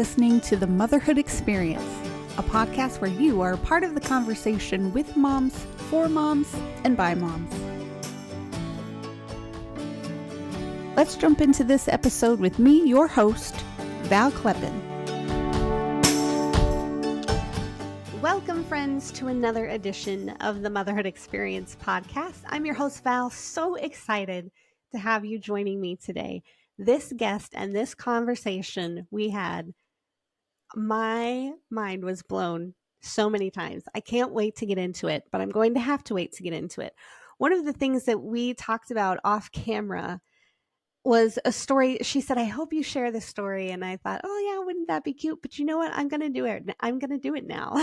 listening to the Motherhood Experience, a podcast where you are part of the conversation with moms, for moms, and by moms. Let's jump into this episode with me, your host, Val Kleppen. Welcome, friends, to another edition of the Motherhood Experience podcast. I'm your host, Val. So excited to have you joining me today. This guest and this conversation we had, my mind was blown so many times. I can't wait to get into it, but I'm going to have to wait to get into it. One of the things that we talked about off camera was a story. She said, I hope you share this story. And I thought, oh yeah, wouldn't that be cute? But you know what? I'm going to do it. I'm going to do it now.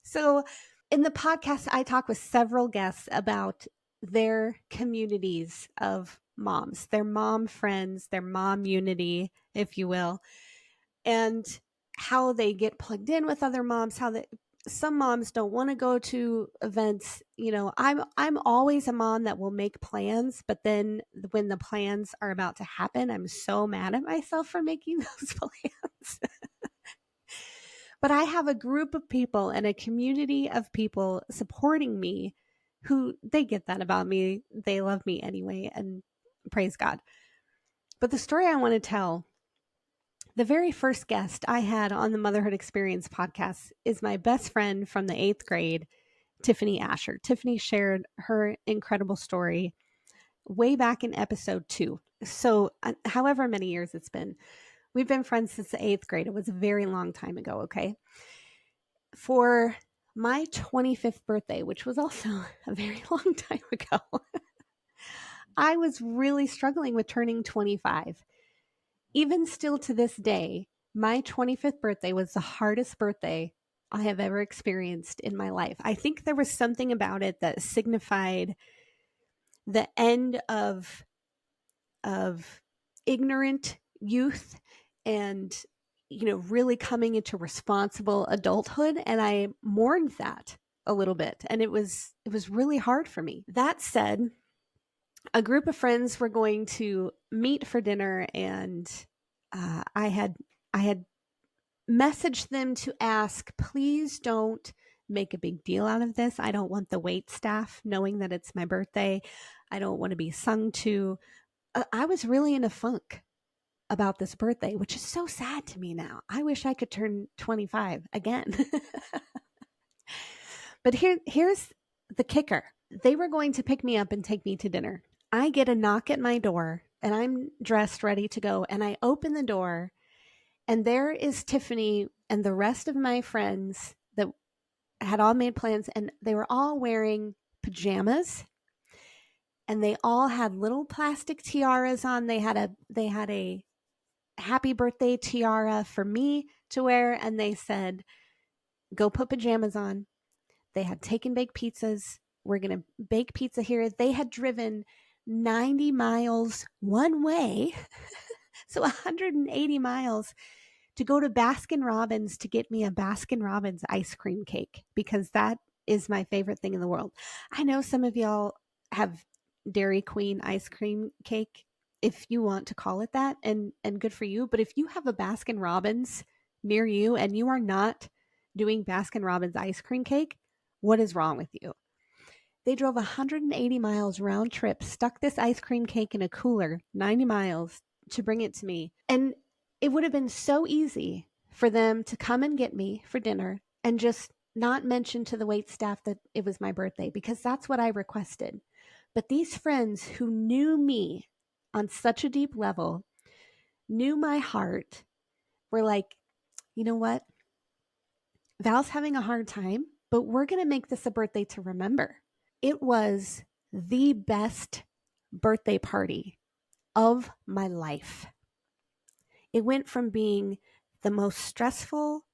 So in the podcast, I talk with several guests about their communities of moms, their mom friends, their mom unity, if you will, and how they get plugged in with other moms, some moms don't want to go to events. You know, I'm always a mom that will make plans, but then when the plans are about to happen, I'm so mad at myself for making those plans. But I have a group of people and a community of people supporting me who they get that about me. They love me anyway, and praise God. But the story I want to tell, the very first guest I had on the Motherhood Experience podcast is my best friend from the 8th grade, Tiffany Asher. Tiffany shared her incredible story way back in episode 2. So however many years it's been, we've been friends since the 8th grade. It was a very long time ago, okay? For my 25th birthday, which was also a very long time ago, I was really struggling with turning 25. Even still to this day, my 25th birthday was the hardest birthday I have ever experienced in my life. I think there was something about it that signified the end of ignorant youth and, you know, really coming into responsible adulthood. And I mourned that a little bit. And it was really hard for me. That said, a group of friends were going to meet for dinner, and I had messaged them to ask, please don't make a big deal out of this. I don't want the wait staff knowing that it's my birthday. I don't want to be sung to. I was really in a funk about this birthday, which is so sad to me now. I wish I could turn 25 again. But here's the kicker. They were going to pick me up and take me to dinner. I get a knock at my door, and I'm dressed, ready to go. And I open the door, and there is Tiffany and the rest of my friends that had all made plans, and they were all wearing pajamas, and they all had little plastic tiaras on. They had a happy birthday tiara for me to wear, and they said, go put pajamas on. They had taken baked pizzas. We're going to bake pizza here. They had driven 90 miles one way, so 180 miles to go to Baskin Robbins to get me a Baskin Robbins ice cream cake, because that is my favorite thing in the world. I know some of y'all have Dairy Queen ice cream cake, if you want to call it that, and good for you. But if you have a Baskin Robbins near you and you are not doing Baskin Robbins ice cream cake, what is wrong with you? They drove 180 miles round trip, stuck this ice cream cake in a cooler, 90 miles, to bring it to me. And it would have been so easy for them to come and get me for dinner and just not mention to the wait staff that it was my birthday, because that's what I requested. But these friends who knew me on such a deep level, knew my heart, were like, you know what? Val's having a hard time, but we're going to make this a birthday to remember. It was the best birthday party of my life. It went from being the most stressful,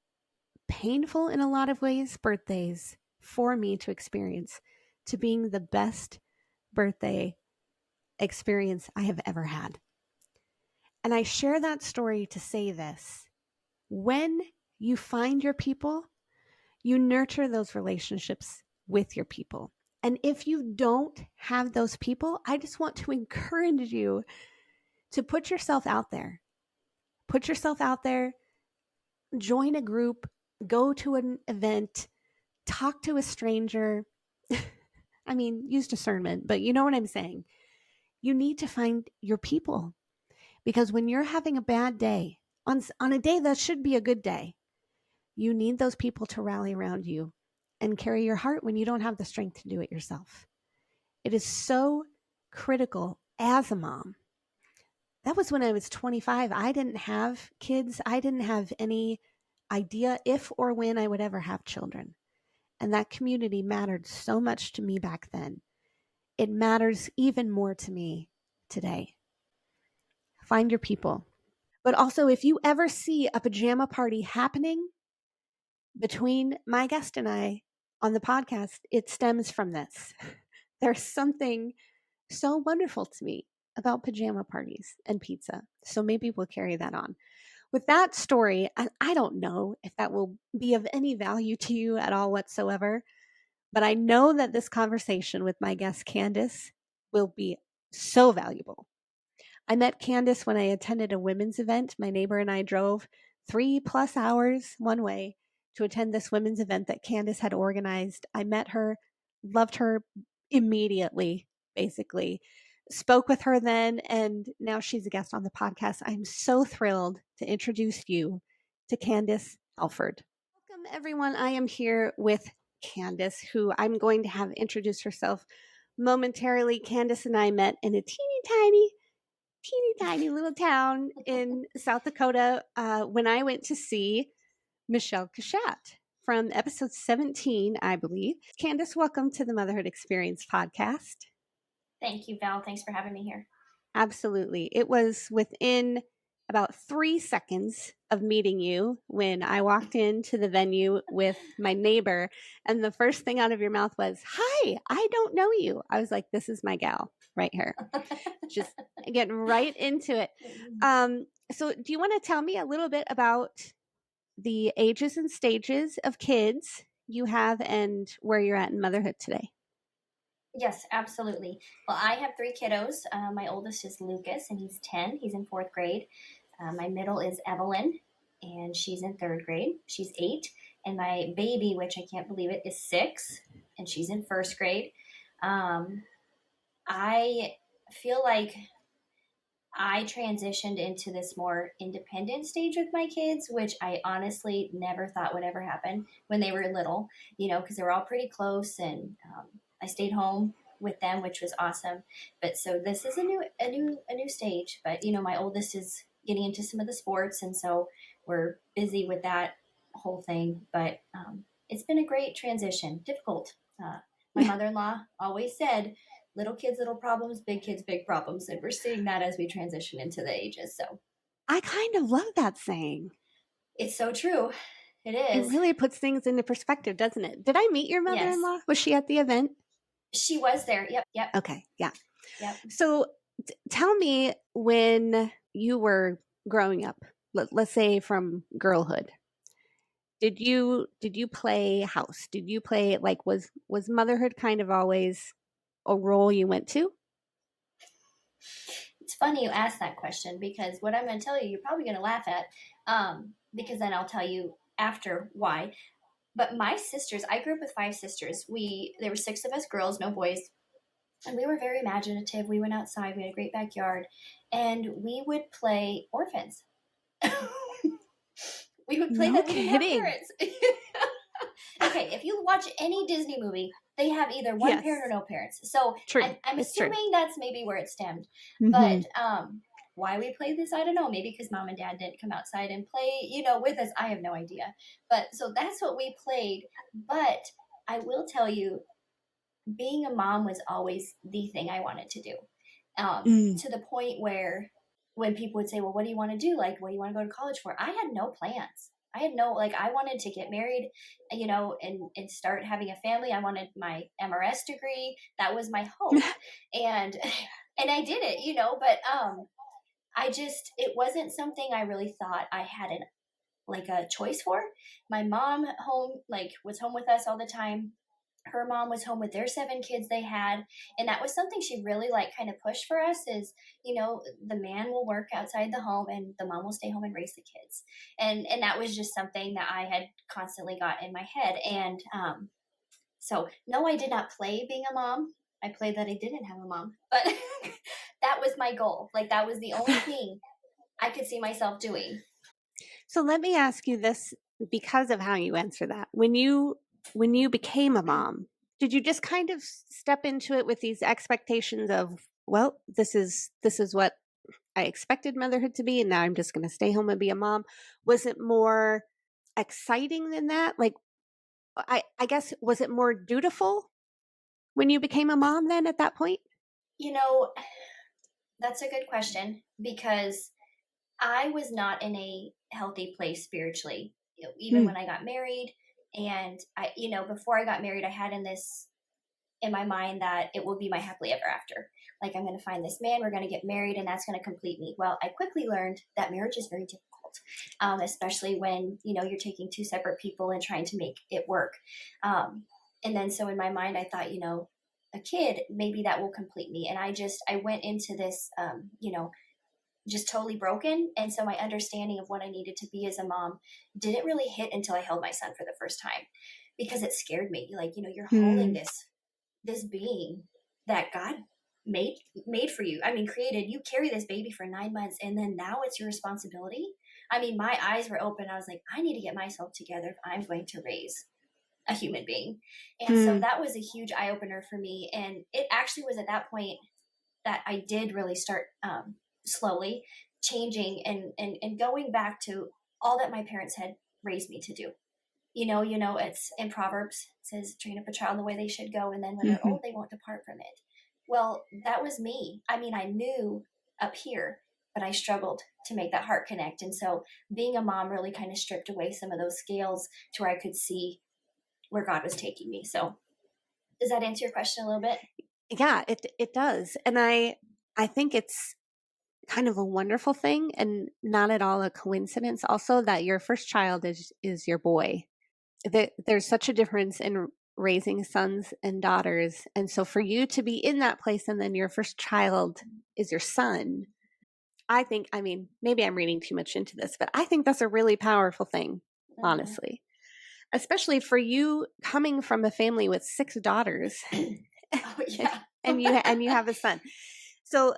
painful in a lot of ways birthdays for me to experience, to being the best birthday experience I have ever had. And I share that story to say this. When you find your people, you nurture those relationships with your people. And if you don't have those people, I just want to encourage you to put yourself out there. Put yourself out there, join a group, go to an event, talk to a stranger. I mean, use discernment, but you know what I'm saying. You need to find your people, because when you're having a bad day, on a day that should be a good day, you need those people to rally around you and carry your heart when you don't have the strength to do it yourself. It is so critical as a mom. That was when I was 25. I didn't have kids. I didn't have any idea if or when I would ever have children. And that community mattered so much to me back then. It matters even more to me today. Find your people. But also, if you ever see a pajama party happening between my guest and I on the podcast, it stems from this. There's something so wonderful to me about pajama parties and pizza. So maybe we'll carry that on. With that story, I don't know if that will be of any value to you at all whatsoever, but I know that this conversation with my guest, Candace, will be so valuable. I met Candace when I attended a women's event. My neighbor and I drove 3+ hours one way to attend this women's event that Candace had organized. I met her, loved her immediately, basically. Spoke with her then, and now she's a guest on the podcast. I'm so thrilled to introduce you to Candace Alford. Welcome, everyone. I am here with Candace, who I'm going to have introduce herself momentarily. Candace and I met in a teeny tiny little town in South Dakota when I went to see Michelle Cachat from episode 17, I believe. Candace, welcome to the Motherhood Experience podcast. Thank you, Val. Thanks for having me here. Absolutely. It was within about 3 seconds of meeting you when I walked into the venue with my neighbor, and the first thing out of your mouth was, "Hi, I don't know you." I was like, this is my gal right here. Just getting right into it. So do you want to tell me a little bit about the ages and stages of kids you have and where you're at in motherhood today? Yes, absolutely. Well, I have 3 kiddos. My oldest is Lucas, and he's 10. He's in 4th grade. My middle is Evelyn, and she's in 3rd grade. She's 8. And my baby, which I can't believe it, is 6, and she's in 1st grade. I feel like I transitioned into this more independent stage with my kids, which I honestly never thought would ever happen when they were little, because they were all pretty close, and I stayed home with them, which was awesome. But so this is a new stage. But my oldest is getting into some of the sports, and so we're busy with that whole thing. But it's been a great transition. Difficult. My mother-in-law always said, little kids, little problems, big kids, big problems. And we're seeing that as we transition into the ages. So I kind of love that saying. It's so true. It is. It really puts things into perspective, doesn't it? Did I meet your mother-in-law? Yes. Was she at the event? She was there. Yep. Okay. Yeah. Yep. So tell me, when you were growing up, let's say from girlhood, did you play house? Did you play, like, was motherhood kind of always a role you went to? It's funny you asked that question, because what I'm going to tell you, you're probably going to laugh at, because then I'll tell you after why. But my sisters, I grew up with 5 sisters. There were 6 of us girls, no boys. And we were very imaginative. We went outside. We had a great backyard. And we would play orphans. We would play that. We didn't have parents. Okay, if you watch any Disney movie, they have either one parent or no parents. So I'm assuming that's maybe where it stemmed. Mm-hmm. But why we played this, I don't know. Maybe because mom and dad didn't come outside and play, with us. I have no idea. But so that's what we played. But I will tell you, being a mom was always the thing I wanted to do. To the point where when people would say, well, what do you want to do? Like, what do you want to go to college for? I had no plans. I had no, I wanted to get married, and start having a family. I wanted my MRS degree. That was my hope. and I did it, but it wasn't something I really thought I had a choice for. My mom was home with us all the time. her mom was home with their 7 kids they had. And that was something she really like kind of pushed for us is, the man will work outside the home and the mom will stay home and raise the kids. And that was just something that I had constantly got in my head. And so no, I did not play being a mom. I played that I didn't have a mom, but that was my goal. Like that was the only thing I could see myself doing. So let me ask you this because of how you answer that. When you became a mom, did you just kind of step into it with these expectations of, well, this is what I expected motherhood to be, and now I'm just going to stay home and be a mom? Was it more exciting than that? Like, I guess, was it more dutiful when you became a mom then at that point? That's a good question because I was not in a healthy place spiritually, even when I got married. And before I got married, I had in my mind that it will be my happily ever after. Like, I'm going to find this man, we're going to get married, and that's going to complete me. Well, I quickly learned that marriage is very difficult, especially when, you're taking two separate people and trying to make it work. And then so in my mind, I thought, a kid, maybe that will complete me. And I went into this, just totally broken. And so my understanding of what I needed to be as a mom didn't really hit until I held my son for the first time, because it scared me. Like, you're holding this being that God made for you. I mean, created. You carry this baby for 9 months, and then now it's your responsibility. I mean, my eyes were open. I was like, I need to get myself together if I'm going to raise a human being. And so that was a huge eye opener for me. And it actually was at that point that I did really start slowly changing and going back to all that my parents had raised me to do. It's in Proverbs, it says, train up a child in the way they should go, and then when they're old, they won't depart from it. Well, that was me. I mean, I knew up here, but I struggled to make that heart connect. And so being a mom really kind of stripped away some of those scales to where I could see where God was taking me. So does that answer your question a little bit? Yeah, it does. And I think it's kind of a wonderful thing and not at all a coincidence also that your first child is your boy. There's such a difference in raising sons and daughters. And so for you to be in that place and then your first child is your son, I mean, maybe I'm reading too much into this, but I think that's a really powerful thing, honestly. Especially for you coming from a family with 6 daughters. Oh, yeah. and you have a son. So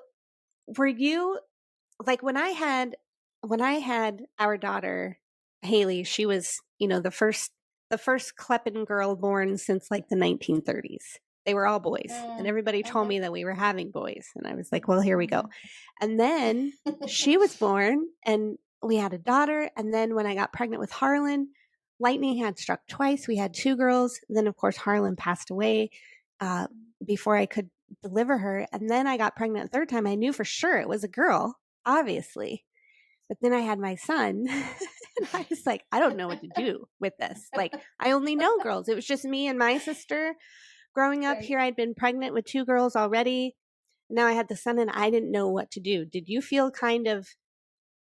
were you like when I had our daughter Haley, she was, the first Kleppen girl born since like the 1930s. They were all boys, and everybody told me that we were having boys, and I was like, well, here we go. And then she was born, and we had a daughter. And then when I got pregnant with Harlan, lightning had struck twice. We had 2 girls. Then of course Harlan passed away before I could deliver her. And then I got pregnant the 3rd time. I knew for sure it was a girl, obviously. But then I had my son, and I was like, I don't know what to do with this. Like, I only know girls. It was just me and my sister growing up here. I'd been pregnant with 2 girls already. Now I had the son, and I didn't know what to do. Did you feel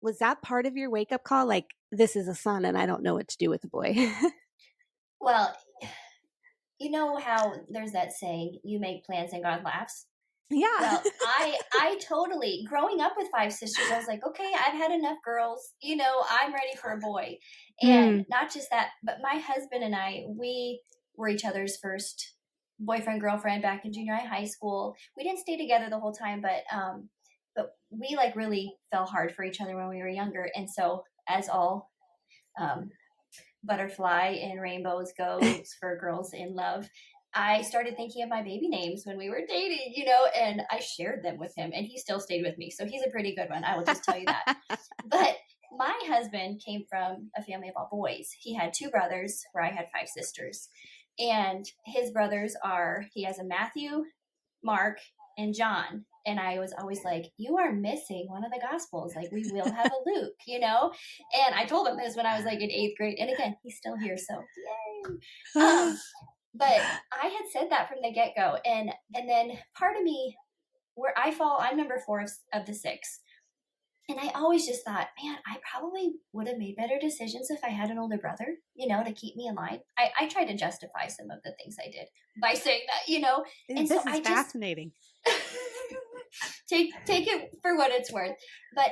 was that part of your wake up call? Like, this is a son, and I don't know what to do with the boy. Well, you know how there's that saying, you make plans and God laughs? Yeah. Well, I totally, growing up with 5 sisters, I was like, okay, I've had enough girls. I'm ready for a boy. And not just that, but my husband and I, we were each other's first boyfriend, girlfriend back in junior high school. We didn't stay together the whole time, but we like really fell hard for each other when we were younger. And so as all butterfly and rainbows goes for girls in love, I started thinking of my baby names when we were dating, and I shared them with him, and he still stayed with me. So he's a pretty good one. I will just tell you that. But my husband came from a family of all boys. He had 2 brothers where I had 5 sisters. And his brothers he has a Matthew, Mark, and John. And I was always like, you are missing one of the Gospels. Like, we will have a Luke, And I told him this when I was like in 8th grade. And again, he's still here. So yay. But I had said that from the get-go. And then part of me, where I fall, I'm number 4 of the 6. And I always just thought, man, I probably would have made better decisions if I had an older brother, to keep me in line. I try to justify some of the things I did by saying that. And this so is I fascinating. Take it for what it's worth. But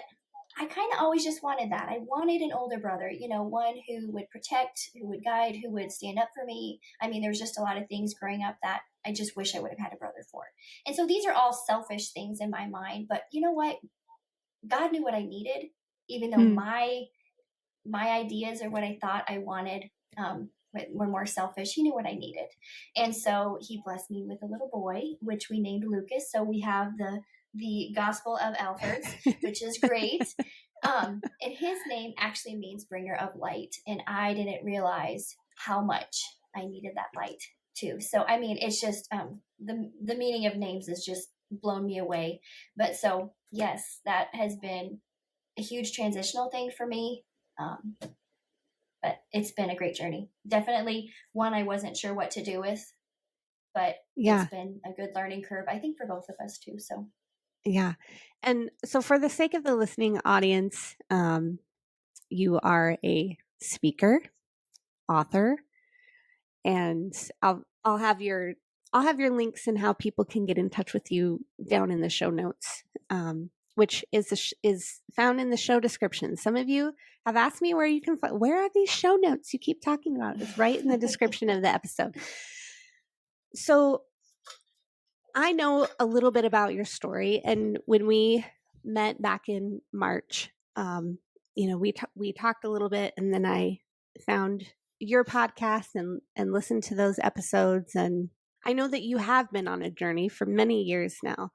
I kind of always just wanted that. I wanted an older brother, one who would protect, who would guide, who would stand up for me. I mean, there's just a lot of things growing up that I just wish I would have had a brother for. And so these are all selfish things in my mind. But you know what? God knew what I needed, even though my ideas or what I thought I wanted were more selfish. He knew what I needed. And so he blessed me with a little boy, which we named Lucas. So we have the Gospel of Alford's, which is great. And his name actually means bringer of light. And I didn't realize how much I needed that light too. So, I mean, it's just the meaning of names has just blown me away. But so, yes, that has been a huge transitional thing for me. But it's been a great journey. Definitely one I wasn't sure what to do with, but it's been a good learning curve, I think, for both of us too. So, yeah. And so for the sake of the listening audience, you are a speaker, author, and I'll have your links and how people can get in touch with you down in the show notes, which is found in the show description. Some of you have asked me where you can find, where are these show notes you keep talking about? It's right in the description of the episode. So I know a little bit about your story, and when we met back in March, we talked a little bit, and then I found your podcast and listened to those episodes, and I know that you have been on a journey for many years now.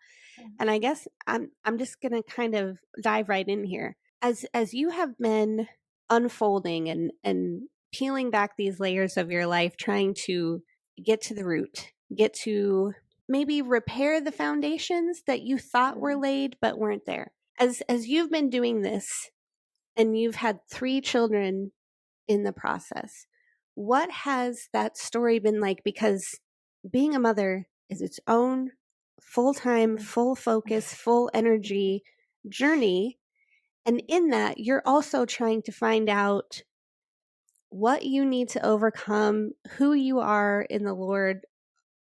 And I guess I'm just going to kind of dive right in here. As you have been unfolding and peeling back these layers of your life, trying to get to the root, get to maybe repair the foundations that you thought were laid but weren't there. As you've been doing this, and you've had 3 children in the process, what has that story been like? Because being a mother is its own full-time, full focus, full energy journey. And in that, you're also trying to find out what you need to overcome, who you are in the Lord,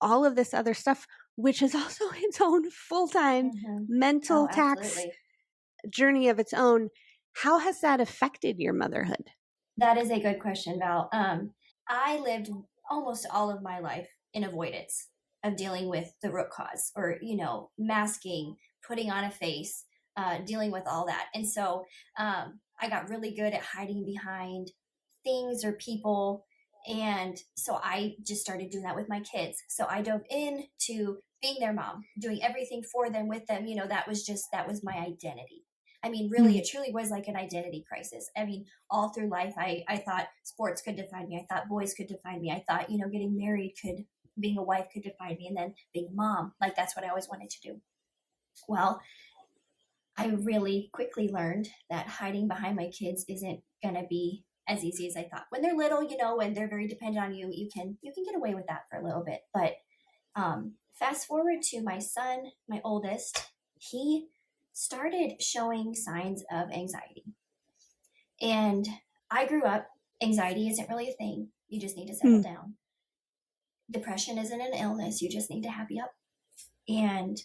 all of this other stuff, which is also its own full-time mental tax journey of its own. How has that affected your motherhood? That is a good question, Val. I lived almost all of my life in avoidance of dealing with the root cause, or, masking, putting on a face, dealing with all that. And so I got really good at hiding behind things or people. And so I just started doing that with my kids. So I dove into being their mom, doing everything for them, with them. That was my identity. I mean, really, it truly was like an identity crisis. I mean, all through life, I thought sports could define me. I thought boys could define me. I thought, getting married being a wife could define me. And then being a mom, like that's what I always wanted to do. Well, I really quickly learned that hiding behind my kids isn't going to be as easy as I thought. When they're little, when they're very dependent on you, you can get away with that for a little bit. But fast forward to my son, my oldest, he started showing signs of anxiety. And I grew up, anxiety isn't really a thing. You just need to settle down. Depression isn't an illness. You just need to happy up. And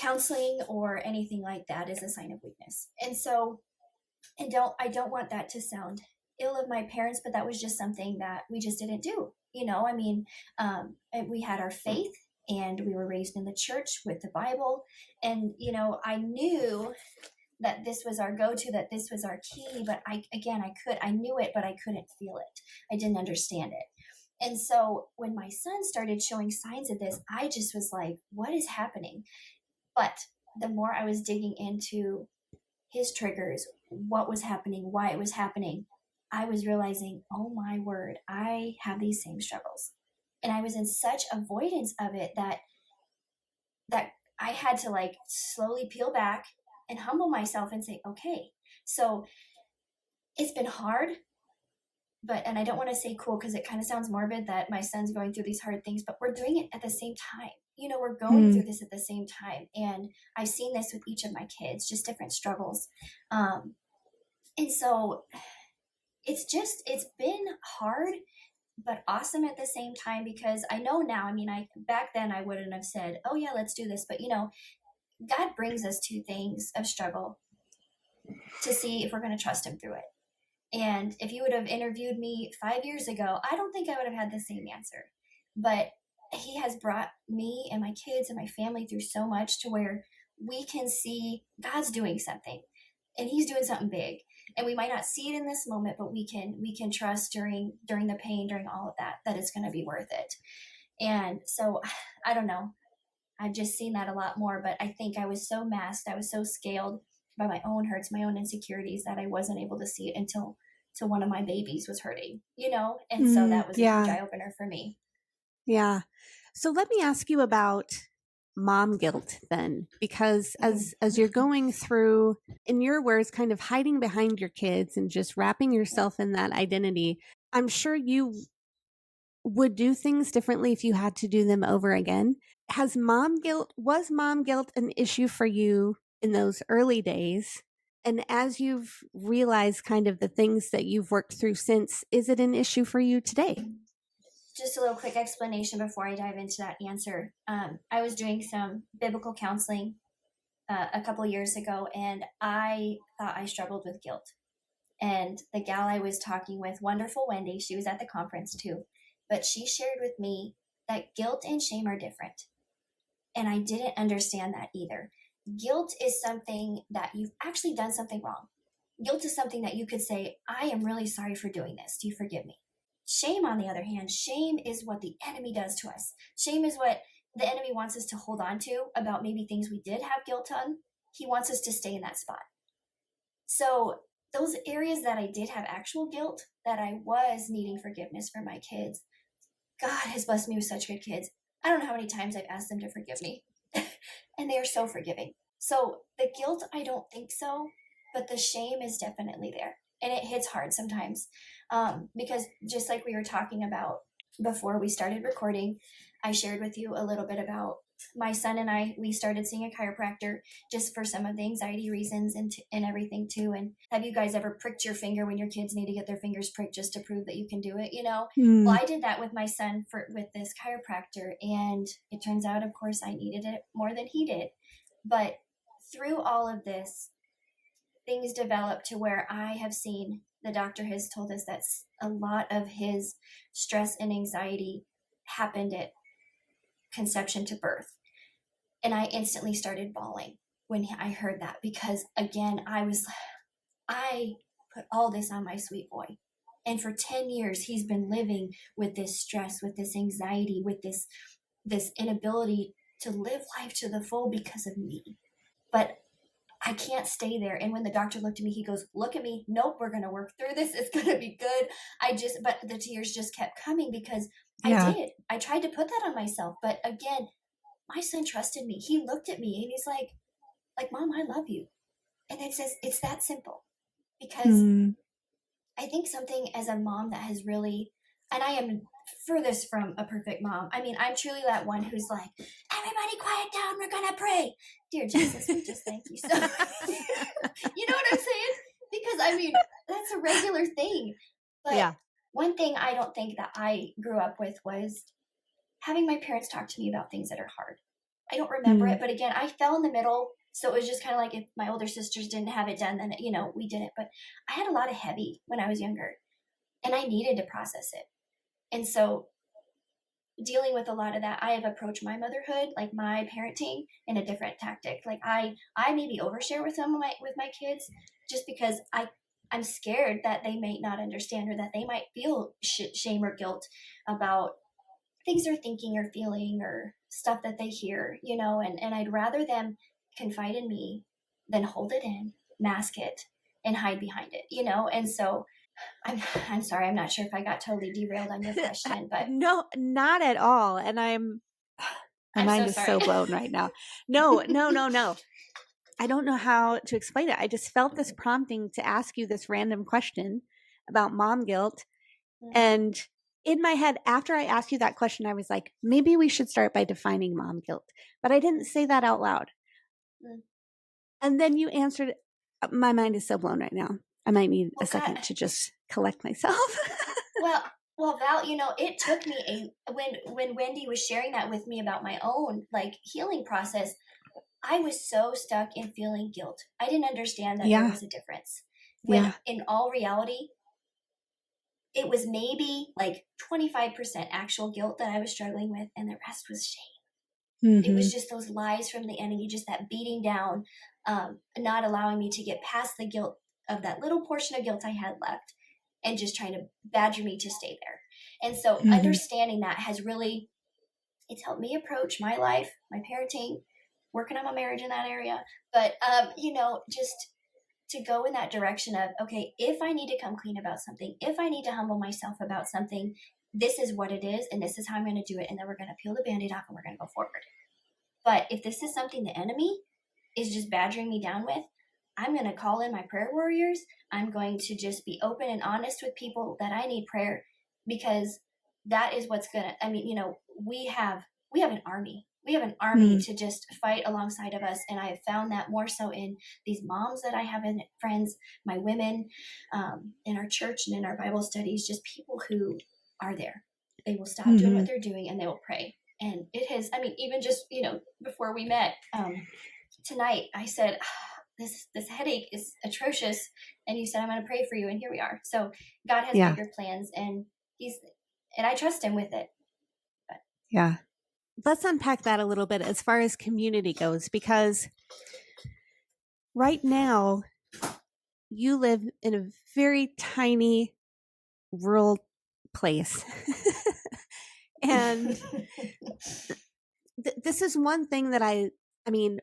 counseling or anything like that is a sign of weakness. And so, I don't want that to sound ill of my parents, but that was just something that we just didn't do. I mean, we had our faith, and we were raised in the church with the Bible. And, I knew that this was our go-to, that this was our key, but I knew it, but I couldn't feel it. I didn't understand it. And so when my son started showing signs of this, I just was like, what is happening? But the more I was digging into his triggers, what was happening, why it was happening, I was realizing, oh my word, I have these same struggles. And I was in such avoidance of it that I had to like slowly peel back and humble myself and say, okay, so it's been hard, and I don't want to say cool because it kind of sounds morbid that my son's going through these hard things, but we're doing it at the same time. we're going through this at the same time. And I've seen this with each of my kids, just different struggles. And so it's been hard, but awesome at the same time, because I know now, back then I wouldn't have said, oh yeah, let's do this. But God brings us to things of struggle to see if we're going to trust him through it. And if you would have interviewed me 5 years ago, I don't think I would have had the same answer. But he has brought me and my kids and my family through so much to where we can see God's doing something, and he's doing something big. And we might not see it in this moment, but we can trust during the pain, during all of that it's going to be worth it. And so I don't know. I've just seen that a lot more, but I think I was so masked. I was so scaled by my own hurts, my own insecurities, that I wasn't able to see it until one of my babies was hurting, And so that was a huge eye opener for me. Yeah. So let me ask you about mom guilt then, because as you're going through, in your words, kind of hiding behind your kids and just wrapping yourself in that identity, I'm sure you would do things differently if you had to do them over again. Was mom guilt an issue for you in those early days? And as you've realized kind of the things that you've worked through since, is it an issue for you today? Just a little quick explanation before I dive into that answer. I was doing some biblical counseling a couple years ago, and I thought I struggled with guilt. And the gal I was talking with, wonderful Wendy, she was at the conference too, but she shared with me that guilt and shame are different. And I didn't understand that either. Guilt is something that you've actually done something wrong. Guilt is something that you could say, I am really sorry for doing this. Do you forgive me? Shame, on the other hand, shame is what the enemy does to us. Shame is what the enemy wants us to hold on to about maybe things we did have guilt on. He wants us to stay in that spot. So those areas that I did have actual guilt, that I was needing forgiveness for my kids, God has blessed me with such good kids. I don't know how many times I've asked them to forgive me. And they are so forgiving. So the guilt, I don't think so, but the shame is definitely there. And it hits hard sometimes, because just like we were talking about before we started recording, I shared with you a little bit about my son and I. We started seeing a chiropractor just for some of the anxiety reasons and everything too. And have you guys ever pricked your finger when your kids need to get their fingers pricked just to prove that you can do it? Well, I did that with my son with this chiropractor, and it turns out, of course, I needed it more than he did. But through all of this, things developed to where I have seen, the doctor has told us that a lot of his stress and anxiety happened at conception to birth. And I instantly started bawling when I heard that, because again, I put all this on my sweet boy. And for 10 years, he's been living with this stress, with this anxiety, with this inability to live life to the full because of me. But I can't stay there. And when the doctor looked at me, he goes, look at me. Nope, we're going to work through this. It's going to be good. But the tears just kept coming because I tried to put that on myself. But again, my son trusted me. He looked at me and he's like, Mom, I love you. And it says, it's that simple. Because I think something as a mom that has really, and I am furthest from a perfect mom. I'm truly that one who's like, everybody quiet down, we're going to pray. Dear Jesus, we just thank you. So, you know what I'm saying? Because that's a regular thing. But one thing I don't think that I grew up with was having my parents talk to me about things that are hard. I don't remember it, but again, I fell in the middle. So it was just kind of like, if my older sisters didn't have it done, then, we didn't. But I had a lot of heavy when I was younger, and I needed to process it. And so dealing with a lot of that, I have approached my motherhood, like my parenting, in a different tactic. Like I maybe overshare with some of my kids, just because I'm scared that they may not understand, or that they might feel shame or guilt about things they're thinking or feeling or stuff that they hear, and I'd rather them confide in me than hold it in, mask it, and hide behind it, and so I'm sorry, I'm not sure if I got totally derailed on your question, but no, not at all. And my mind is so blown right now. No. I don't know how to explain it. I just felt this prompting to ask you this random question about mom guilt. And in my head, after I asked you that question, I was like, maybe we should start by defining mom guilt. But I didn't say that out loud. Mm. And then you answered. My mind is so blown right now. I might need a second to just collect myself. Well, Val, it took me when Wendy was sharing that with me about my own like healing process, I was so stuck in feeling guilt. I didn't understand that there was a difference. When in all reality, it was maybe like 25% actual guilt that I was struggling with, and the rest was shame. Mm-hmm. It was just those lies from the enemy, just that beating down, not allowing me to get past the guilt of that little portion of guilt I had left, and just trying to badger me to stay there. And so understanding that has really, it's helped me approach my life, my parenting, working on my marriage in that area. But, just to go in that direction of, okay, if I need to come clean about something, if I need to humble myself about something, this is what it is, and this is how I'm going to do it, and then we're going to peel the Band-Aid off and we're going to go forward. But if this is something the enemy is just badgering me down with, I'm going to call in my prayer warriors. I'm going to just be open and honest with people that I need prayer, because that is what's going to, we have an army. We have an army to just fight alongside of us. And I have found that more so in these moms that I have in friends, my women, in our church and in our Bible studies, just people who are there. They will stop doing what they're doing and they will pray. And it has, even just, before we met tonight, I said, this headache is atrocious. And you said, I'm going to pray for you. And here we are. So God has bigger plans, and I trust him with it. But. Yeah. Let's unpack that a little bit as far as community goes, because right now you live in a very tiny rural place. And this is one thing that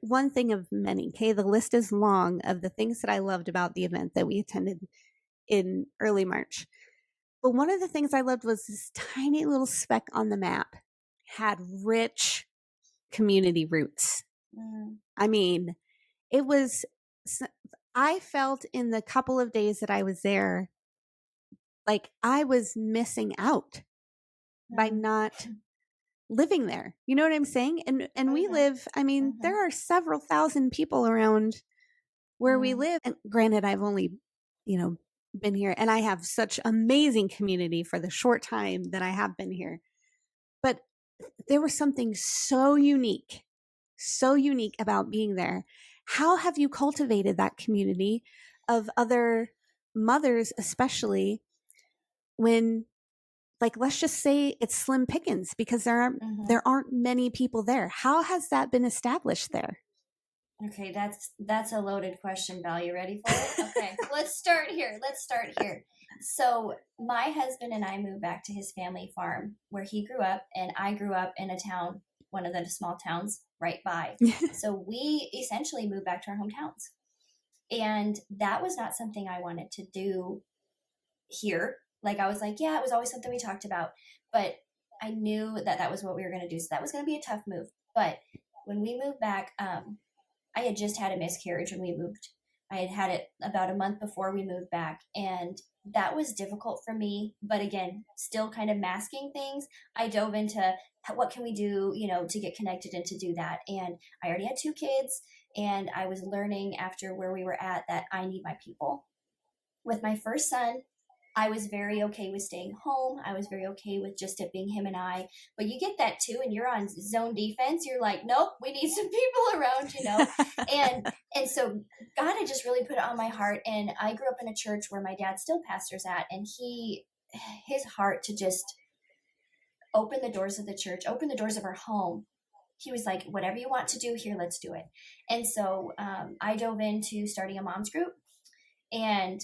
one thing of many. Okay. The list is long of the things that I loved about the event that we attended in early March. But one of the things I loved was this tiny little speck on the map had rich community roots. I felt in the couple of days that I was there, like I was missing out by not living there. You know what I'm saying? And we live, there are several thousand people around where we live. And granted, I've only, been here, and I have such amazing community for the short time that I have been here. But there was something so unique about being there. How have you cultivated that community of other mothers, especially when, like, let's just say it's slim pickings because there aren't many people there? How has that been established there? Okay, that's a loaded question, Val. You ready for it? Okay, let's start here. So my husband and I moved back to his family farm where he grew up, and I grew up in a town, one of the small towns right by. So we essentially moved back to our hometowns. And that was not something I wanted to do here. Like, I was like, yeah, it was always something we talked about, but I knew that was what we were going to do. So that was going to be a tough move. But when we moved back, I had just had a miscarriage when we moved. I had it about a month before we moved back, and that was difficult for me. But again, still kind of masking things. I dove into what can we do, to get connected and to do that. And I already had 2 kids, and I was learning after where we were at that I need my people. With my first son, I was very okay with staying home. I was very okay with just it being him and I. But you get that too, and you're on zone defense. You're like, nope, we need some people around, and so God had just really put it on my heart. And I grew up in a church where my dad still pastors at, and his heart to just open the doors of the church, open the doors of our home. He was like, whatever you want to do here, let's do it. And so I dove into starting a mom's group, and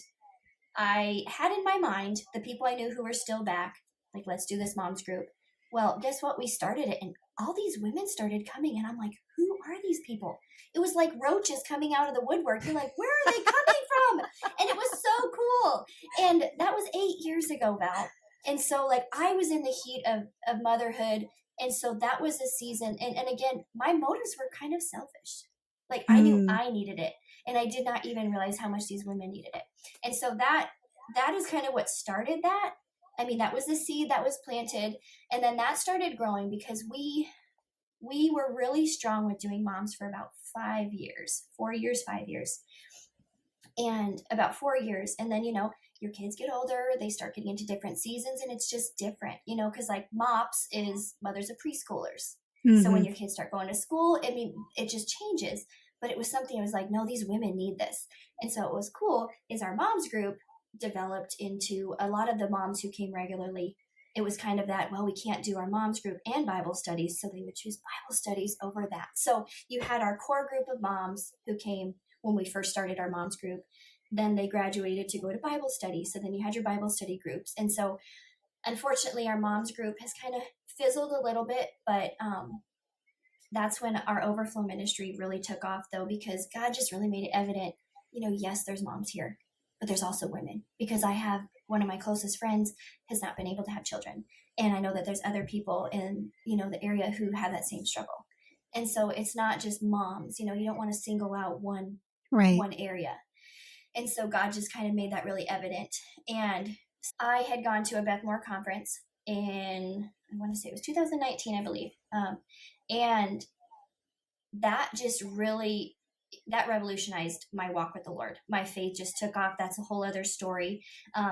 I had in my mind the people I knew who were still back, like, let's do this mom's group. Well, guess what? We started it, and all these women started coming, and I'm like, who are these people? It was like roaches coming out of the woodwork. You're like, where are they coming from? And it was so cool. And that was 8 years ago, Val. And so, like, I was in the heat of motherhood, and so that was a season. And again, my motives were kind of selfish. Like, I knew I needed it, and I did not even realize how much these women needed it. And so that is kind of what started that. I mean, that was the seed that was planted. And then that started growing because we were really strong with doing moms for about 5 years, 4 years, 5 years, and about 4 years. And then, your kids get older, they start getting into different seasons, and it's just different, because like MOPS is mothers of preschoolers. Mm-hmm. So when your kids start going to school, I mean, it just changes. But it was something I was like, no, these women need this. And so what was cool is our moms group developed into a lot of the moms who came regularly. It was kind of that, well, we can't do our moms group and Bible studies, so they would choose Bible studies over that. So you had our core group of moms who came when we first started our moms group. Then they graduated to go to Bible study. So then you had your Bible study groups. And so unfortunately, our moms group has kind of fizzled a little bit, but that's when our overflow ministry really took off, though, because God just really made it evident, yes, there's moms here, but there's also women, because I have one of my closest friends has not been able to have children. And I know that there's other people in, the area who have that same struggle. And so it's not just moms, you don't want to single out one area. And so God just kind of made that really evident. And I had gone to a Beth Moore conference in, I want to say it was 2019, I believe. And that just really, that revolutionized my walk with the Lord. My faith just took off. That's a whole other story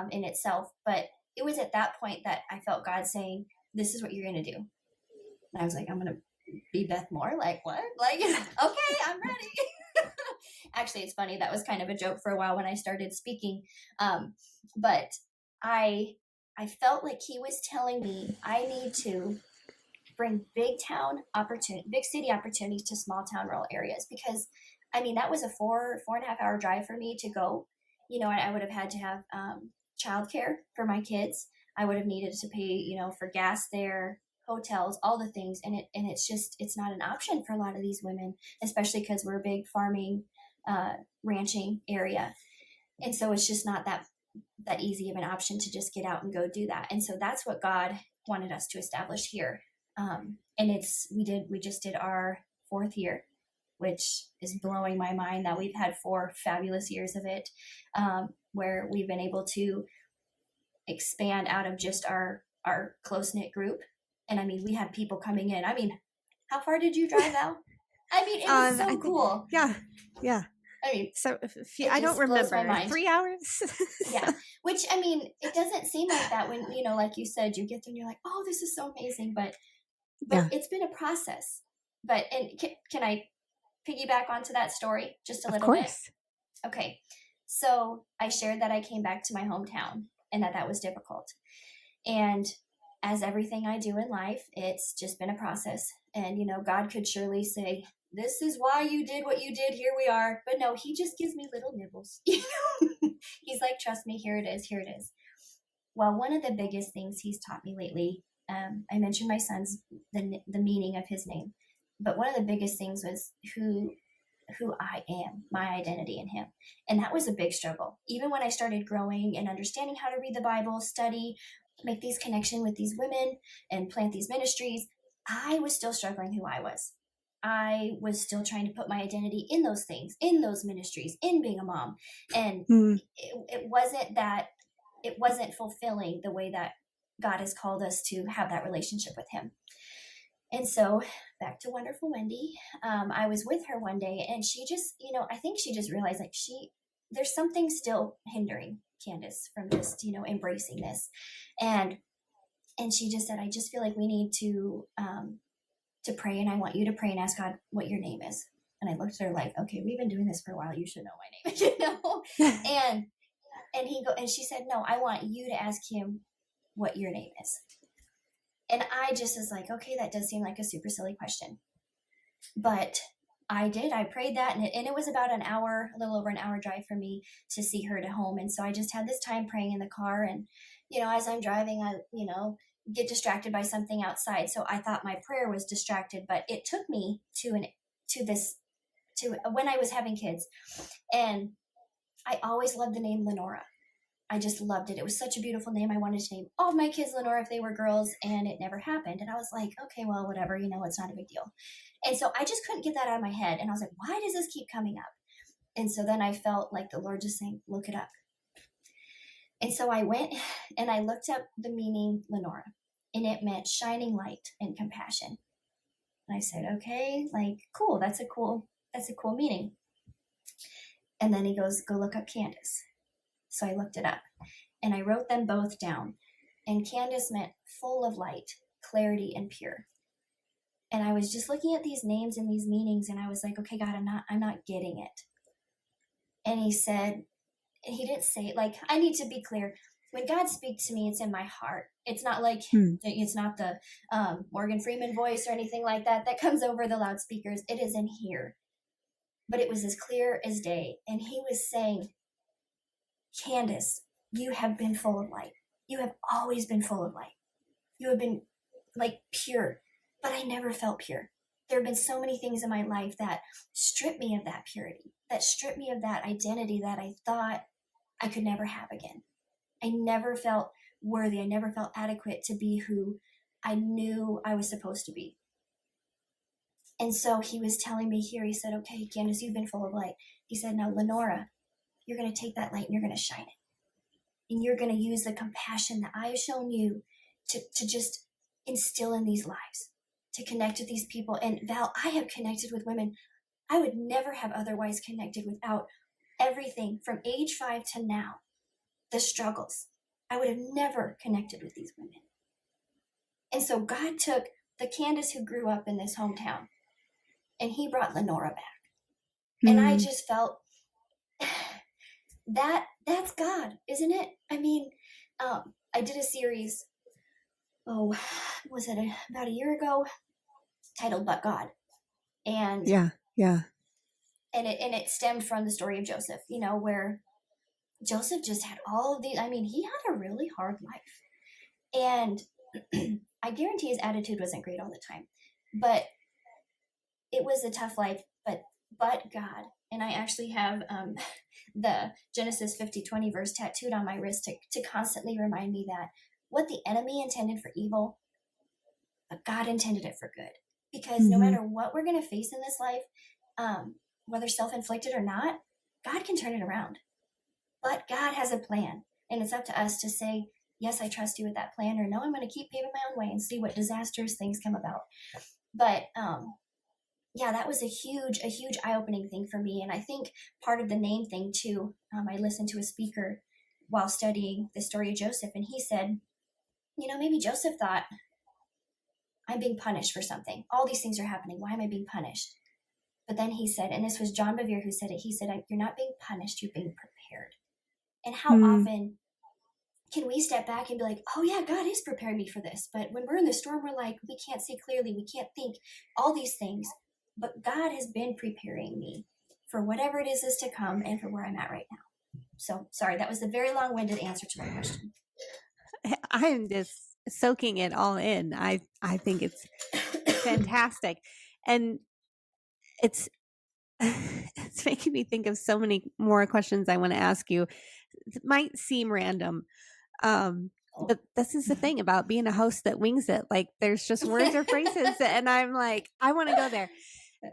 in itself. But it was at that point that I felt God saying, this is what you're going to do. And I was like, I'm going to be Beth Moore? Like, what? Like, okay, I'm ready. Actually, it's funny. That was kind of a joke for a while when I started speaking. But I felt like he was telling me I need to bring big city opportunities to small town rural areas, because I mean, that was a 4.5 hour drive for me to go. I would have had to have childcare for my kids. I would have needed to pay, for gas there, hotels, all the things. And it's not an option for a lot of these women, especially because we're a big farming, ranching area. And so it's just not that easy of an option to just get out and go do that. And so that's what God wanted us to establish here. And we just did our 4th year, which is blowing my mind that we've had 4 fabulous years of it, where we've been able to expand out of just our close-knit group. And I mean, we had people coming in. I mean, how far did you drive out? I mean, it was so cool. Yeah. I mean, so I don't remember 3 hours. Yeah. Which, I mean, it doesn't seem like that when, like you said, you get there and you're like, oh, this is so amazing. But It's been a process. But, and can I piggyback onto that story just a little bit? Of course. Okay. So I shared that I came back to my hometown and that was difficult. And as everything I do in life, it's just been a process. And, God could surely say, this is why you did what you did. Here we are. But no, he just gives me little nibbles. He's like, trust me, here it is. Here it is. Well, one of the biggest things he's taught me lately, I mentioned my son's, the meaning of his name. But one of the biggest things was who I am, my identity in him. And that was a big struggle. Even when I started growing and understanding how to read the Bible, study, make these connections with these women and plant these ministries, I was still struggling who I was. I was still trying to put my identity in those things, in those ministries, in being a mom. And it wasn't fulfilling the way that God has called us to have that relationship with him. And so back to wonderful Wendy, I was with her one day and she just, I think she just realized like there's something still hindering Candace from just, embracing this. And she just said, I just feel like we need to pray, and I want you to pray and ask God what your name is. And I looked at her like, okay, we've been doing this for a while. You should know my name, and she said, no, I want you to ask him what your name is. And I just was like, okay, that does seem like a super silly question. But I prayed that, and it was about a little over an hour drive for me to see her to home. And so I just had this time praying in the car, and, as I'm driving, I, get distracted by something outside. So I thought my prayer was distracted, but it took me to when I was having kids. And I always loved the name Lenora. I just loved it. It was such a beautiful name. I wanted to name all of my kids Lenora if they were girls, and it never happened. And I was like, okay, well, whatever, it's not a big deal. And so I just couldn't get that out of my head. And I was like, why does this keep coming up? And so then I felt like the Lord just saying, look it up. And so I went and I looked up the meaning Lenora, and it meant shining light and compassion. And I said, okay, like, cool. That's a cool meaning. And then he goes, go look up Candace. So I looked it up and I wrote them both down. And Candace meant full of light, clarity, and pure. And I was just looking at these names and these meanings, and I was like, okay, God, I'm not getting it. And he said, he didn't say it, like, I need to be clear. When God speaks to me, it's in my heart. It's not like, it's not the Morgan Freeman voice or anything like that comes over the loudspeakers. It is in here. But it was as clear as day. And he was saying, Candace, you have been full of light. You have always been full of light. You have been like pure, but I never felt pure. There have been so many things in my life that stripped me of that purity, that stripped me of that identity that I thought I could never have again. I never felt worthy. I never felt adequate to be who I knew I was supposed to be. And so he was telling me here, he said, okay, Candace, you've been full of light. He said, now, Lenora, you're going to take that light and you're going to shine it. And you're going to use the compassion that I have shown you to just instill in these lives, to connect with these people. And Val, I have connected with women I would never have otherwise connected without everything from age 5 to now, the struggles. I would have never connected with these women. And so God took the Candace who grew up in this hometown and he brought Lenora back. And I just felt that's God, isn't it? I mean, I did a series, was it about a year ago, titled But God. And yeah. And it stemmed from the story of Joseph, where Joseph just had all of these, he had a really hard life. And I guarantee his attitude wasn't great all the time, but it was a tough life, but God. And I actually have the Genesis 50:20 verse tattooed on my wrist to constantly remind me that what the enemy intended for evil, but God intended it for good. Because no matter what we're going to face in this life, whether self-inflicted or not, God can turn it around. But God has a plan, and it's up to us to say, yes, I trust you with that plan, or no, I'm going to keep paving my own way and see what disastrous things come about. But yeah, that was a huge eye-opening thing for me. And I think part of the name thing too, I listened to a speaker while studying the story of Joseph, and he said, maybe Joseph thought, I'm being punished for something. All these things are happening. Why am I being punished? But then he said, and this was John Bevere who said it, he said, you're not being punished, you're being prepared. And how often can we step back and be like, oh yeah, God is preparing me for this. But when we're in the storm, we're like, we can't see clearly. We can't think all these things. But God has been preparing me for whatever it is to come and for where I'm at right now. So sorry, that was a very long-winded answer to my question. I'm just soaking it all in. I think it's fantastic. And it's making me think of so many more questions I want to ask you. It might seem random, but this is the thing about being a host that wings it. Like there's just words or phrases and I'm like, I want to go there.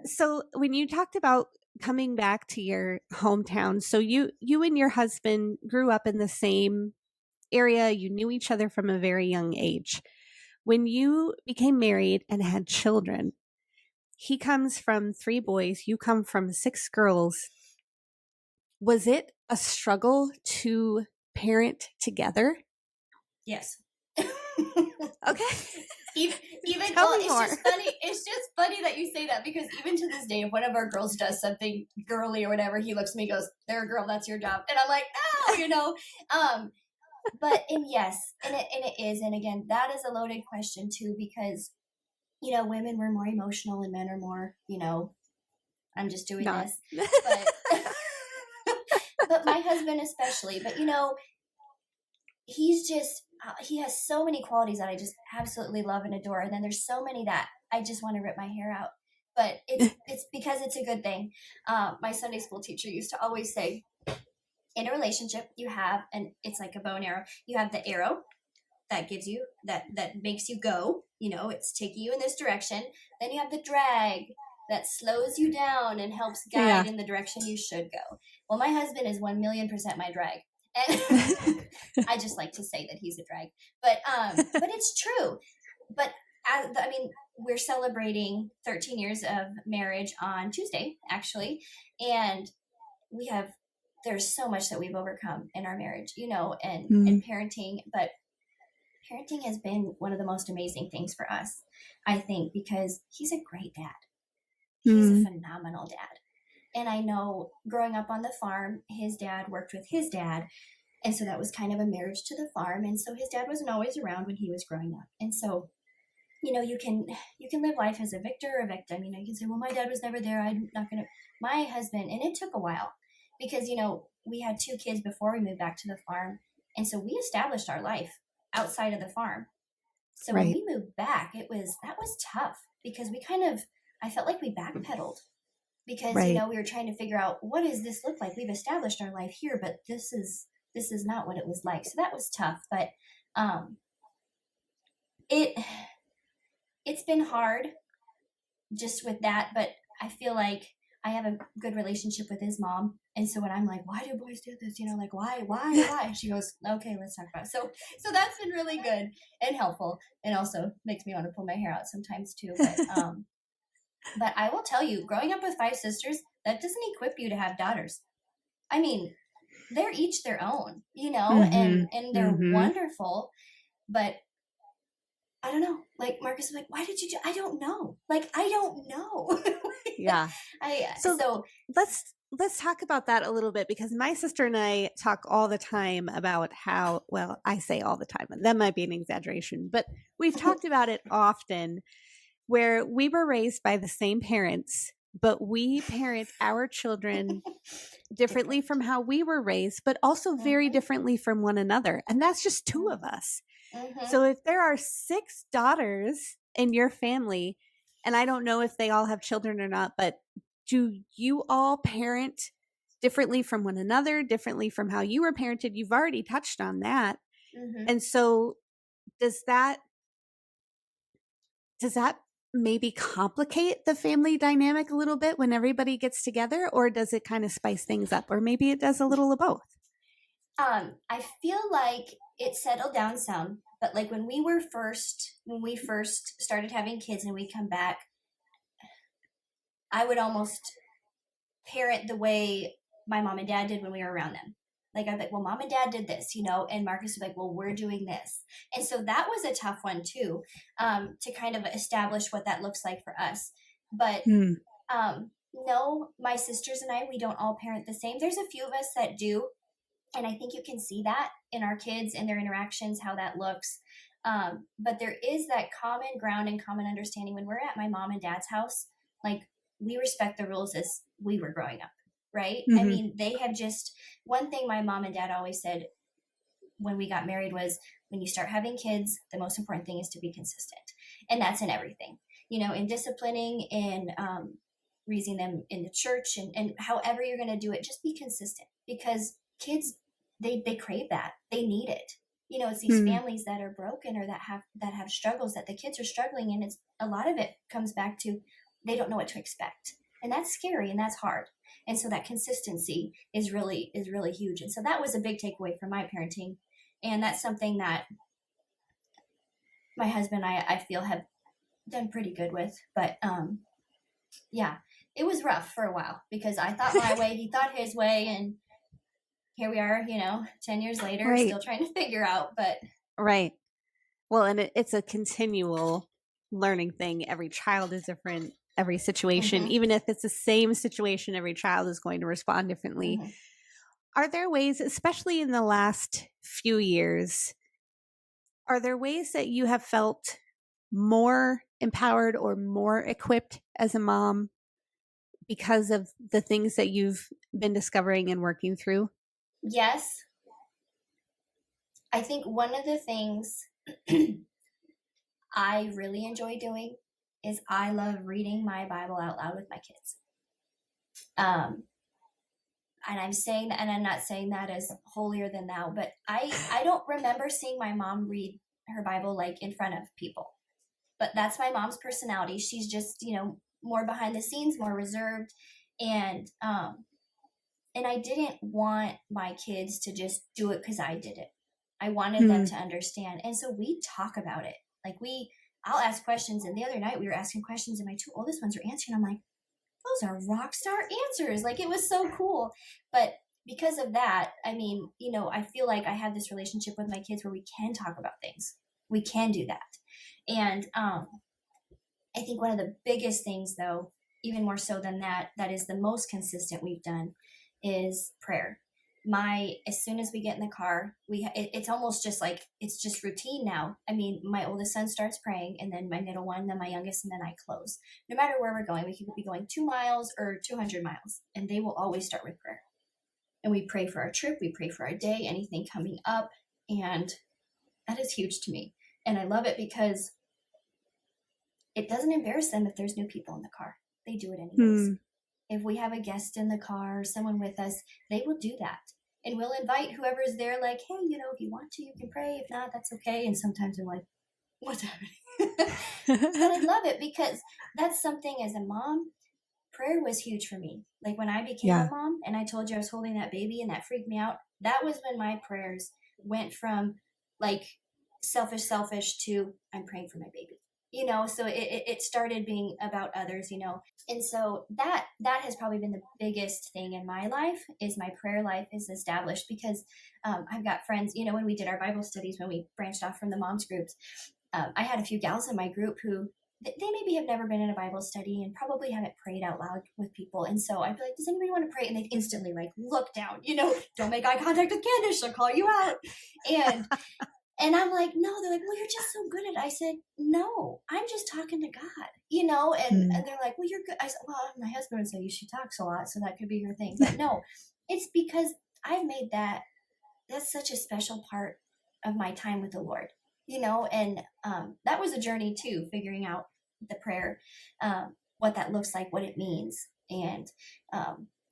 So when you talked about coming back to your hometown, so you and your husband grew up in the same area, you knew each other from a very young age. When you became married and had children, he comes from 3 boys, you come from 6 girls. Was it a struggle to parent together? Yes. Okay. Even well, it's just funny that you say that, because even to this day, if one of our girls does something girly or whatever, he looks at me and goes, "There, girl, that's your job." And I'm like, "No," but yes, and it is, and again, that is a loaded question too, because women were more emotional and men are more, I'm just doing this, but my husband especially, but he's just he has so many qualities that I just absolutely love and adore, and then there's so many that I just want to rip my hair out, but it's because it's a good thing. My Sunday school teacher used to always say, in a relationship you have, and it's like a bow and arrow, you have the arrow that gives you that makes you go, it's taking you in this direction, then you have the drag that slows you down and helps guide in the direction you should go. Well, my husband is 1,000,000% my drag. And I just like to say that he's a drag, but it's true. But I mean, we're celebrating 13 years of marriage on Tuesday, actually. And there's so much that we've overcome in our marriage, and parenting, but parenting has been one of the most amazing things for us, I think, because he's a great dad. He's a phenomenal dad. And I know growing up on the farm, his dad worked with his dad. And so that was kind of a marriage to the farm. And so his dad wasn't always around when he was growing up. And so, you can live life as a victor or a victim. You can say, well, my dad was never there. I'm not going to. My husband, and it took a while because, we had 2 kids before we moved back to the farm. And so we established our life outside of the farm. So when we moved back, that was tough because I felt like we backpedaled because, we were trying to figure out, what does this look like? We've established our life here, but this is not what it was like. So that was tough, but it's been hard just with that, but I feel like I have a good relationship with his mom. And so when I'm like, why do boys do this? Like, why? She goes, okay, let's talk about it. So that's been really good and helpful, and also makes me want to pull my hair out sometimes too. But I will tell you, growing up with 5 sisters, that doesn't equip you to have daughters. I mean, they're each their own, and they're wonderful, but I don't know. Like Marcus was like, why did you do? I don't know. I don't know. Yeah. So let's talk about that a little bit, because my sister and I talk all the time about how, well, I say all the time, that might be an exaggeration, but we've talked about it often, where we were raised by the same parents, but we parent our children differently from how we were raised, but also very differently from one another. And that's just 2 of us. So if there are 6 daughters in your family, and I don't know if they all have children or not, but do you all parent differently from one another, differently from how you were parented? You've already touched on that. And so does that maybe complicate the family dynamic a little bit when everybody gets together, or does it kind of spice things up, or maybe it does a little of both? I feel like it settled down some, but like when we first started having kids and we come back, I would almost parent the way my mom and dad did when we were around them. Like I'd be like, well, mom and dad did this, and Marcus would be like, well, we're doing this. And so that was a tough one too, to kind of establish what that looks like for us. But no, my sisters and I, we don't all parent the same. There's a few of us that do. And I think you can see that in our kids and their interactions, how that looks. But there is that common ground and common understanding when we're at my mom and dad's house. Like, we respect the rules as we were growing up, right? I mean, they have just, one thing my mom and dad always said when we got married was, when you start having kids, the most important thing is to be consistent. And that's in everything, in disciplining, in raising them in the church, and however you're going to do it, just be consistent, because kids, they crave that. They need it. It's these families that are broken or that have struggles, that the kids are struggling, and it's a lot of it comes back to they don't know what to expect, and that's scary and that's hard. And so that consistency is really huge. And so that was a big takeaway from my parenting, and that's something that my husband and I feel have done pretty good with. But yeah, it was rough for a while because I thought my way, he thought his way, and here we are, 10 years later, still trying to figure out, but. Right. Well, and it's a continual learning thing. Every child is different, every situation, even if it's the same situation, every child is going to respond differently. Are there ways, especially in the last few years, are there ways that you have felt more empowered or more equipped as a mom because of the things that you've been discovering and working through? Yes. I think one of the things I really enjoy doing is I love reading my Bible out loud with my kids. And I'm saying that, and I'm not saying that as holier than thou, but I don't remember seeing my mom read her Bible like in front of people. But that's my mom's personality. She's just, more behind the scenes, more reserved. And And I didn't want my kids to just do it because I did it. I wanted them to understand. And so we talk about it. Like I'll ask questions. And the other night we were asking questions and my two oldest ones were answering. I'm like, those are rock star answers. Like, it was so cool. But because of that, I mean, you know, I feel like I have this relationship with my kids where we can talk about things. We can do that. And I think one of the biggest things, though, even more so than that, that is the most consistent we've done is prayer. As soon as we get in the car, it's almost just like, it's just routine now. I mean, my oldest son starts praying, and then my middle one, then my youngest, and then I close. No matter where we're going, we could be going 2 miles or 200 miles, and they will always start with prayer. And we pray for our trip, we pray for our day, anything coming up, and that is huge to me. And I love it because it doesn't embarrass them if there's new people in the car. They do it anyways. If we have a guest in the car or someone with us, they will do that. And we'll invite whoever's there, like, hey, you know, if you want to, you can pray. If not, that's okay. And sometimes I'm like, what's happening? But I love it because that's something, as a mom, prayer was huge for me. Like, when I became a mom and I told you I was holding that baby and that freaked me out, that was when my prayers went from like selfish to I'm praying for my baby. You know, so it started being about others, you know. And so that has probably been the biggest thing in my life, is my prayer life is established, because I've got friends, you know, when we did our Bible studies, when we branched off from the moms groups, I had a few gals in my group who they maybe have never been in a Bible study and probably haven't prayed out loud with people. And so I'd be like, does anybody want to pray? And they'd instantly like look down, you know, don't make eye contact with Candace, she'll call you out. And I'm like, no. They're like, well, you're just so good at it. I said, no, I'm just talking to God, you know? And they're like, well, you're good. I said, well, my husband would say she talks a lot, so that could be her thing. But no, it's because I've made that's such a special part of my time with the Lord, you know? And that was a journey too, figuring out the prayer, what that looks like, what it means. And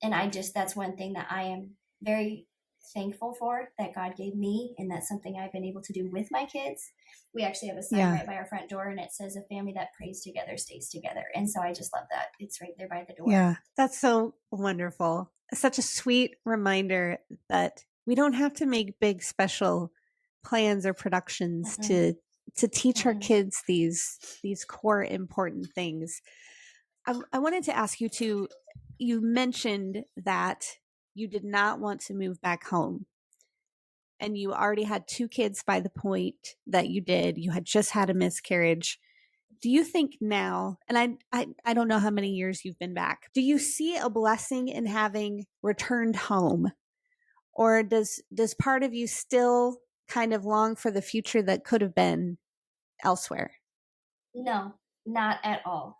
that's one thing that I am very thankful for, that God gave me, and that's something I've been able to do with my kids. We actually have a sign right by our front door, and it says, a family that prays together stays together. And so I just love that. It's right there by the door. Yeah, that's so wonderful. Such a sweet reminder that we don't have to make big special plans or productions to teach our kids these core important things. I wanted to ask you too, you mentioned that you did not want to move back home, and you already had 2 kids by the point that you did. You had just had a miscarriage. Do you think now, and I don't know how many years you've been back, do you see a blessing in having returned home? Or does part of you still kind of long for the future that could have been elsewhere? No, not at all.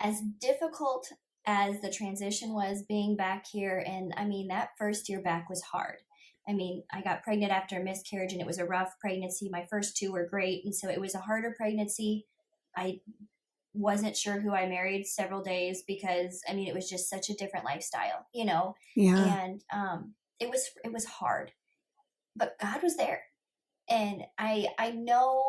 As difficult as the transition was being back here, and I mean, that first year back was hard. I mean, I got pregnant after a miscarriage, and it was a rough pregnancy. My first 2 were great, and so it was a harder pregnancy. I wasn't sure who I married several days, because I mean, it was just such a different lifestyle, you know. And it was hard, but God was there. And I know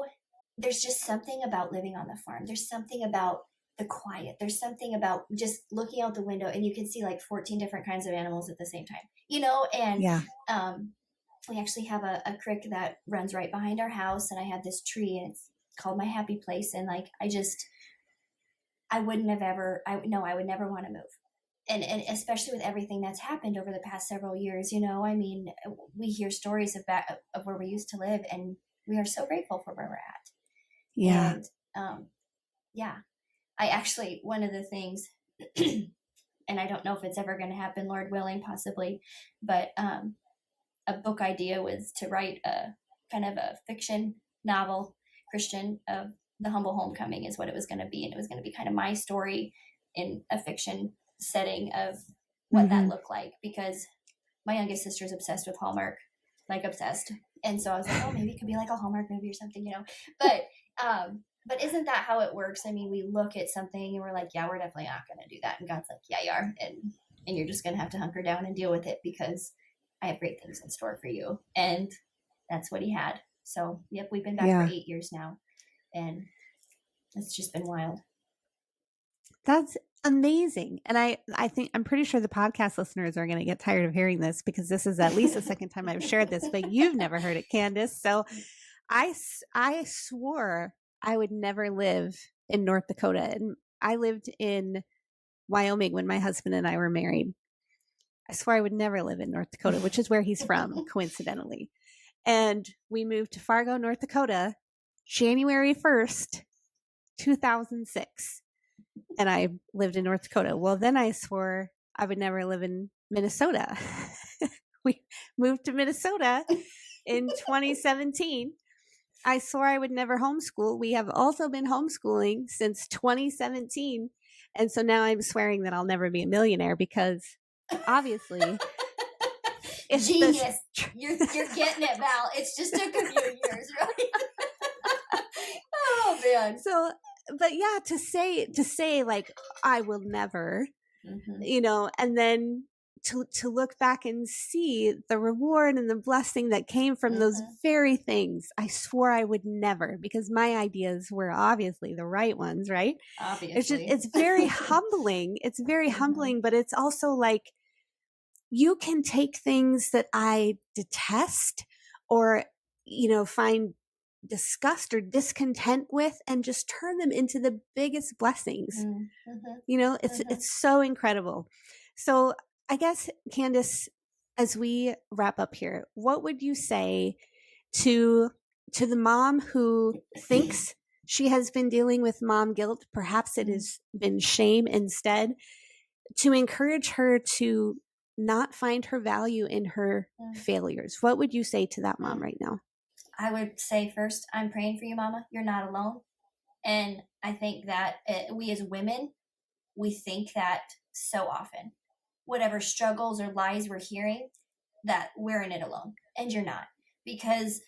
there's just something about living on the farm. There's something about the quiet. There's something about just looking out the window and you can see like 14 different kinds of animals at the same time, you know? And we actually have a creek that runs right behind our house, and I have this tree, and it's called my happy place. And like, I would never want to move. And especially with everything that's happened over the past several years, you know, I mean, we hear stories of where we used to live, and we are so grateful for where we're at. Yeah. And I actually, one of the things, and I don't know if it's ever going to happen, Lord willing, possibly, but a book idea was to write a kind of a fiction novel, Christian, of the humble homecoming is what it was going to be. And it was going to be kind of my story in a fiction setting of what that looked like, because my youngest sister is obsessed with Hallmark, like obsessed. And so I was like, oh, maybe it could be like a Hallmark movie or something, you know. But isn't that how it works? I mean, we look at something and we're like, yeah, we're definitely not going to do that. And God's like, yeah, you are. And you're just going to have to hunker down and deal with it, because I have great things in store for you. And that's what he had. So, yep, we've been back for 8 years now. And it's just been wild. That's amazing. And I think, I'm pretty sure the podcast listeners are going to get tired of hearing this, because this is at least the second time I've shared this, but you've never heard it, Candace. So I swore I would never live in North Dakota. And I lived in Wyoming when my husband and I were married. I swore I would never live in North Dakota, which is where he's from, coincidentally. And we moved to Fargo, North Dakota, January 1st, 2006. And I lived in North Dakota. Well, then I swore I would never live in Minnesota. We moved to Minnesota in 2017. I swore I would never homeschool. We have also been homeschooling since 2017. And so now I'm swearing that I'll never be a millionaire, because obviously it's genius. You're getting it, Val. It's just took a few years, right? Oh man. So, but yeah, to say like I will never, and then to look back and see the reward and the blessing that came from those very things I swore I would never, because my ideas were obviously the right ones, right? Obviously. It's very humbling. It's very humbling, but it's also like, you can take things that I detest or, find disgust or discontent with and just turn them into the biggest blessings. It's so incredible. So I guess, Candace, as we wrap up here, what would you say to the mom who thinks she has been dealing with mom guilt? Perhaps it has been shame instead, to encourage her to not find her value in her failures. What would you say to that mom right now? I would say first, I'm praying for you, Mama. You're not alone. And I think that we as women, we think that so often. Whatever struggles or lies we're hearing, that we're in it alone. And you're not. Because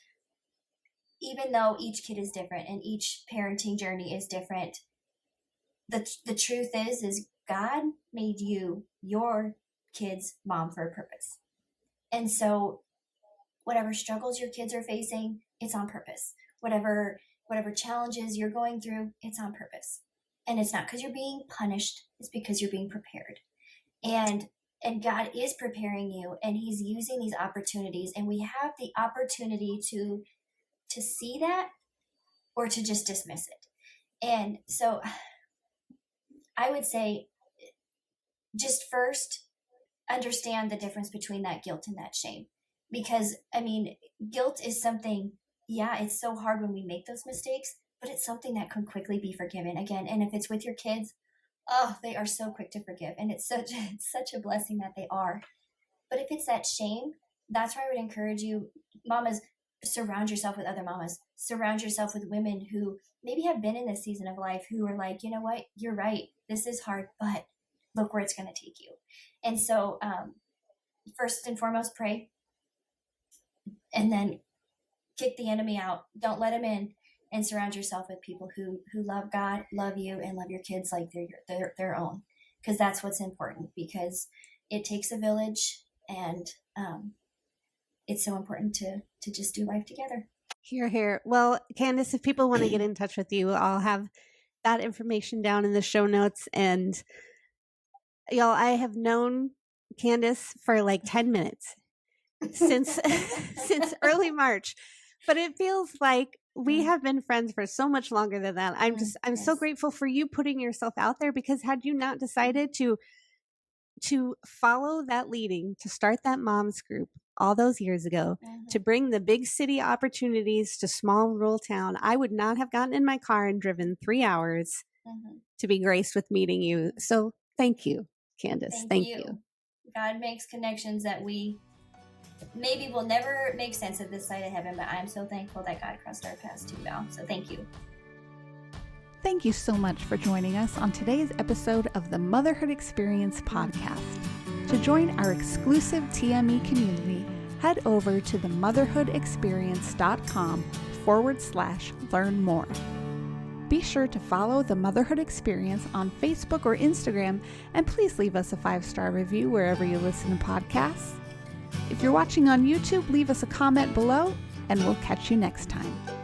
even though each kid is different and each parenting journey is different, the truth is God made you, your kid's mom, for a purpose. And so whatever struggles your kids are facing, it's on purpose. Whatever challenges you're going through, it's on purpose. And it's not because you're being punished, it's because you're being prepared. And God is preparing you, and he's using these opportunities, and we have the opportunity to see that or to just dismiss it. And so I would say, just first understand the difference between that guilt and that shame. Because, guilt is something, it's so hard when we make those mistakes, but it's something that can quickly be forgiven again. And if it's with your kids, they are so quick to forgive. And it's such a blessing that they are. But if it's that shame, that's where I would encourage you, mamas, surround yourself with other mamas. Surround yourself with women who maybe have been in this season of life, who are like, you know what, you're right. This is hard, but look where it's going to take you. And so first and foremost, pray. And then kick the enemy out. Don't let him in. And surround yourself with people who love God, love you, and love your kids like they're their own. Because that's what's important. Because it takes a village, and it's so important to just do life together. Hear. Well, Candace, if people want to get in touch with you, I'll have that information down in the show notes. And y'all, I have known Candace for like 10 minutes since early March, but it feels like we have been friends for so much longer than that. I'm so grateful for you putting yourself out there, because had you not decided to follow that leading, to start that moms group all those years ago, to bring the big city opportunities to small rural town, I would not have gotten in my car and driven 3 hours to be graced with meeting you. So thank you, Candace. Thank you. God makes connections that we maybe will never make sense of this side of heaven, but I'm so thankful that God crossed our paths too, Val. So thank you. Thank you so much for joining us on today's episode of the Motherhood Experience podcast. To join our exclusive TME community, head over to themotherhoodexperience.com/learn more. Be sure to follow the Motherhood Experience on Facebook or Instagram, and please leave us a 5-star review wherever you listen to podcasts. If you're watching on YouTube, leave us a comment below, and we'll catch you next time.